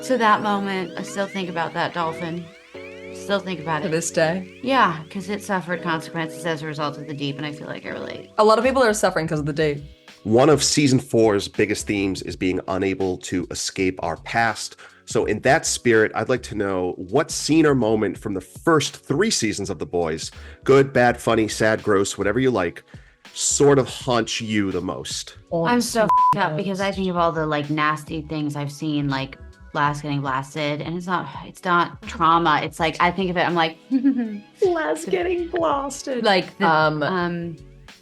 So that moment, I still think about that dolphin. Still think about it. To this day? Yeah, because it suffered consequences as a result of the deep, and I feel like I relate. A lot of people are suffering because of the deep. One of season 4's biggest themes is being unable to escape our past. So in that spirit, I'd like to know what scene or moment from the first 3 seasons of The Boys, good, bad, funny, sad, gross, whatever you like, sort of haunt you the most. I'm so up because I think of all the like nasty things I've seen, like Glass getting blasted, and it's not trauma. It's like I think of it, I'm like Glass getting blasted. like the,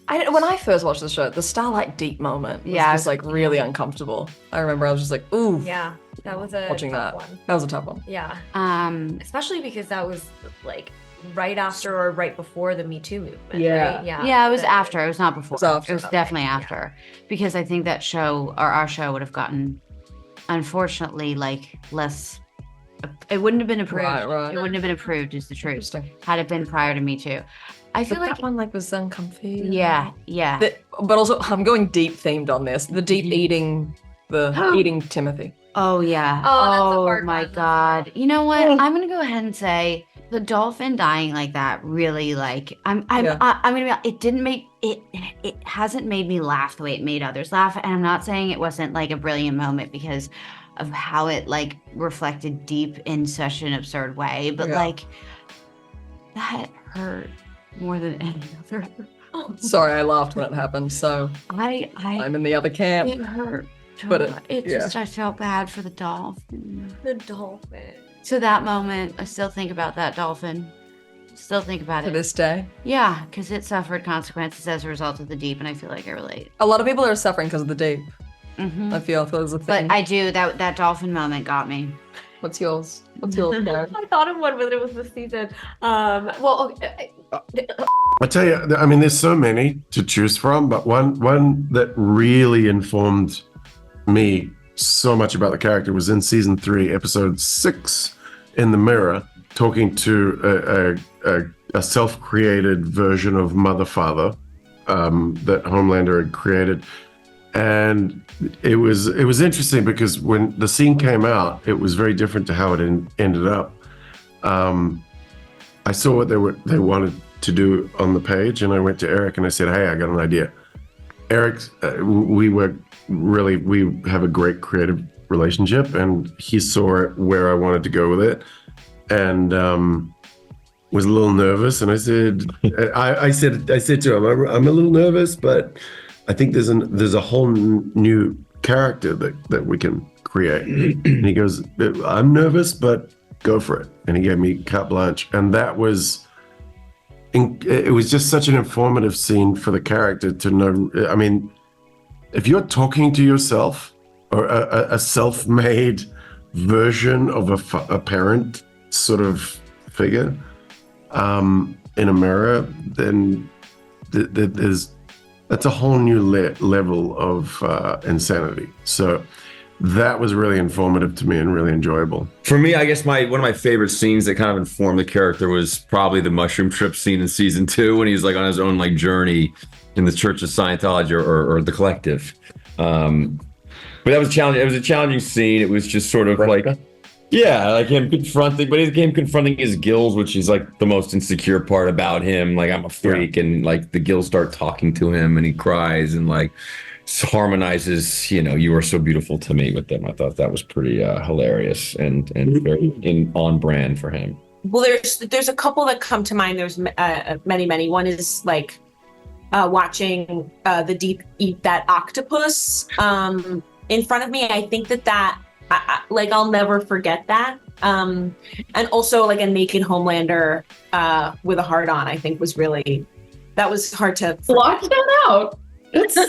when I first watched the show, the Starlight deep moment was just like really uncomfortable. I remember I was just like, ooh. Yeah, that was a watching tough that one. That was a tough one. Yeah. Especially because that was like right after or right before the Me Too movement. Yeah. Right? yeah, it was after. It was not before. It was after. It was definitely after, because I think that show or our show would have gotten, unfortunately, like less. It wouldn't have been approved. Right. It wouldn't have been approved, is the truth. Interesting. Had it been prior to Me Too. I feel But like that one like was uncomfy. yeah. But also, I'm going deep themed on this. The deep eating Timothy. Oh yeah. Oh, that's a hard my one. God. You know what? I'm gonna go ahead and say the dolphin dying like that really like I'm gonna be, it didn't make it hasn't made me laugh the way it made others laugh, and I'm not saying it wasn't like a brilliant moment because of how it like reflected deep in such an absurd way, but like that hurt more than any other. Sorry, I laughed when it happened. So I'm in the other camp. It hurt. But I felt bad for the dolphin. The dolphin. So that moment, I still think about that dolphin. Still think about To it. this day. Yeah, because it suffered consequences as a result of the deep, and I feel like I relate. A lot of people are suffering because of the deep. Mm-hmm. I feel there's a thing. But I do, that dolphin moment got me. What's yours? Karen? I thought of one, but it was this season. I tell you, I mean, there's so many to choose from, but one that really informed me so much about the character was in season 3, episode 6, in the mirror, talking to a self-created version of Mother Father that Homelander had created. And it was interesting because when the scene came out, it was very different to how it ended up. I saw what they wanted to do on the page, and I went to Eric and I said, "Hey, I got an idea." Eric, we have a great creative relationship, and he saw it where I wanted to go with it, and was a little nervous. And I said, I said to him, I'm a little nervous, but I think there's a whole new character that we can create. And he goes, I'm nervous, but go for it. And he gave me carte blanche. And it was just such an informative scene for the character to know. I mean, if you're talking to yourself or a self-made version of a parent sort of figure in a mirror, then that's a whole new level of insanity. So that was really informative to me and really enjoyable. For me, I guess one of my favorite scenes that kind of informed the character was probably the mushroom trip scene in season 2 when he's like on his own like journey in the Church of Scientology or the Collective. But that was challenging. It was a challenging scene. It was just sort of like, like him confronting his gills, which is like the most insecure part about him. Like, I'm a freak, and like the gills start talking to him, and he cries and like harmonizes, "You are so beautiful to me" with them. I thought that was pretty hilarious and very on brand for him. Well, there's a couple that come to mind. There's many. One is like watching the deep eat that octopus in front of me. I think that I'll never forget that. And also like a naked Homelander with a heart on, I think was hard to block that out. It's a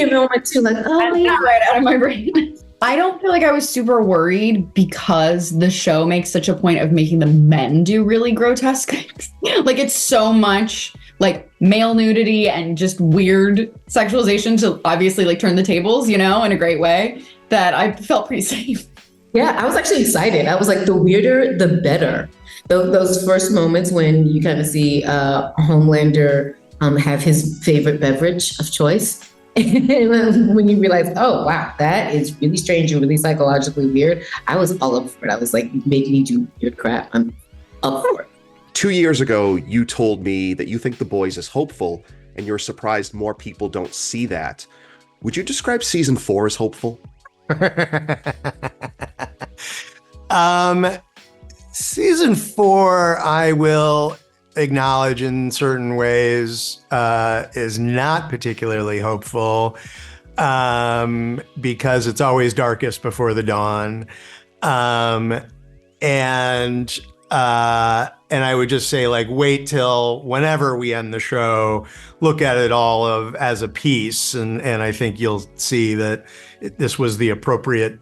moment too, like, oh yeah, right out of my brain. I don't feel like I was super worried because the show makes such a point of making the men do really grotesque things. Like, it's so much like male nudity and just weird sexualization to obviously like turn the tables, in a great way, that I felt pretty safe. Yeah, I was actually excited. I was like, the weirder, the better. Those first moments when you kind of see Homelander have his favorite beverage of choice, And when you realize, oh, wow, that is really strange and really psychologically weird, I was all up for it. I was like, making me do weird crap. I'm up for it. 2 years ago, you told me that you think The Boys is hopeful, and you're surprised more people don't see that. Would you describe season 4 as hopeful? Season 4, I will acknowledge in certain ways, is not particularly hopeful, because it's always darkest before the dawn. And I would just say, like, wait till whenever we end the show, look at it all as a piece. And I think you'll see that this was the appropriate,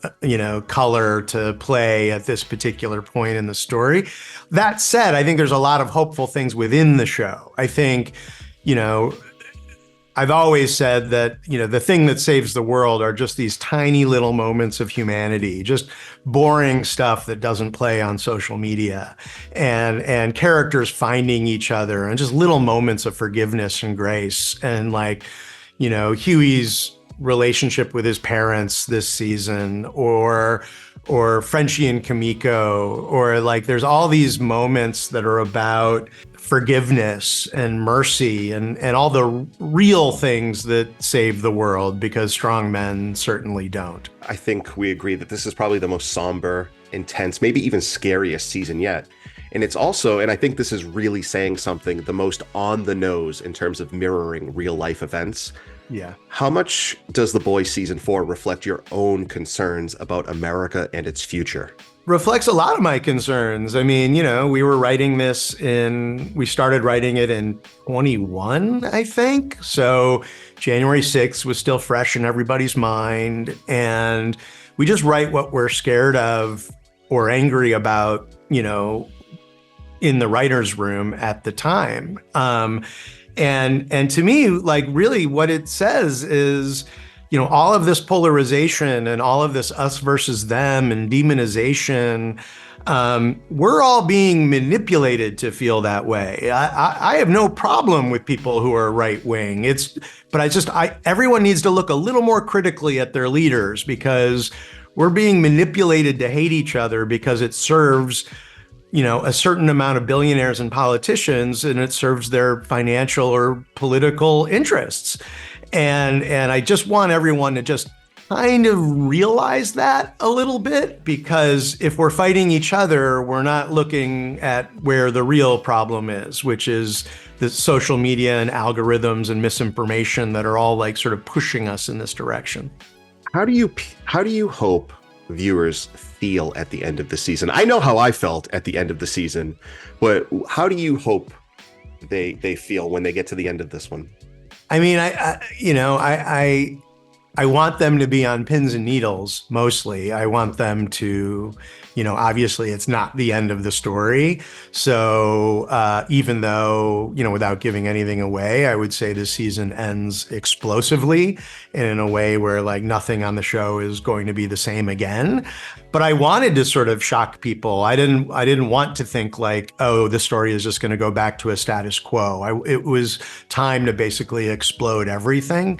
color to play at this particular point in the story. That said, I think there's a lot of hopeful things within the show. I think, I've always said that, the thing that saves the world are just these tiny little moments of humanity, just boring stuff that doesn't play on social media, and characters finding each other, and just little moments of forgiveness and grace. And Huey's relationship with his parents this season, or Frenchie and Kimiko, or there's all these moments that are about forgiveness and mercy and all the real things that save the world, because strong men certainly don't. I think we agree that this is probably the most somber, intense, maybe even scariest season yet. And it's also, and I think this is really saying something, the most on the nose in terms of mirroring real life events. Yeah. How much does The Boys season 4 reflect your own concerns about America and its future? Reflects a lot of my concerns. I mean, we were writing this we started writing it in 21, I think. So January 6th was still fresh in everybody's mind. And we just write what we're scared of or angry about, in the writer's room at the time. And to me, really what it says is, all of this polarization and all of this us versus them and demonization, we're all being manipulated to feel that way. I have no problem with people who are right wing. Everyone needs to look a little more critically at their leaders, because we're being manipulated to hate each other because it serves a certain amount of billionaires and politicians, and it serves their financial or political interests. And I just want everyone to just kind of realize that a little bit, because if we're fighting each other, we're not looking at where the real problem is, which is the social media and algorithms and misinformation that are all sort of pushing us in this direction. How do you hope viewers feel at the end of the season? I know how I felt at the end of the season, but how do you hope they feel when they get to the end of this one? I mean, I want them to be on pins and needles, mostly. I want them to, obviously it's not the end of the story. So even though, without giving anything away, I would say this season ends explosively and in a way where nothing on the show is going to be the same again. But I wanted to sort of shock people. I didn't want to think oh, the story is just going to go back to a status quo. It was time to basically explode everything.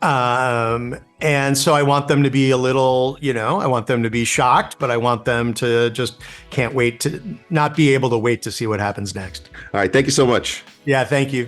And so I want them to be a little, I want them to be shocked, but I want them to just not be able to wait to see what happens next. All right. Thank you so much. Yeah, thank you.